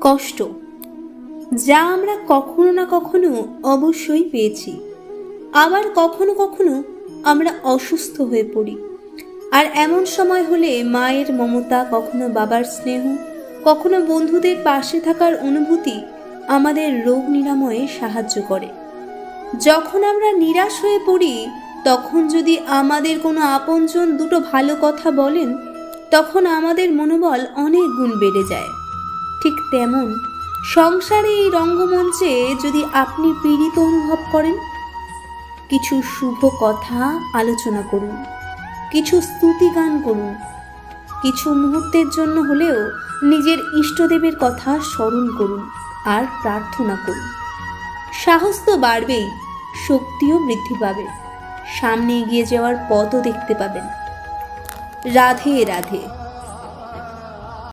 কষ্ট, যা আমরা কখনো না কখনো অবশ্যই পেয়েছি। আবার কখনো কখনো আমরা অসুস্থ হয়ে পড়ি, আর এমন সময় হলে মায়ের মমতা, কখনো বাবার স্নেহ, কখনো বন্ধুদের পাশে থাকার অনুভূতি আমাদের রোগ নিরাময়ে সাহায্য করে। যখন আমরা নিরাশ হয়ে পড়ি, তখন যদি আমাদের কোনো আপনজন দুটো ভালো কথা বলেন, তখন আমাদের মনোবল অনেক গুণ বেড়ে যায়। ঠিক তেমন সংসারে এই রঙ্গমঞ্চে যদি আপনি পীড়িত অনুভব করেন, কিছু শুভ কথা আলোচনা করুন, কিছু স্তুতি গান করুন, কিছু মুহূর্তের জন্য হলেও নিজের ইষ্টদেবের কথা স্মরণ করুন আর প্রার্থনা করুন। সাহস তো বাড়বেই, শক্তিও বৃদ্ধি পাবে, সামনে এগিয়ে যাওয়ার পথও দেখতে পাবেন। রাধে রাধে।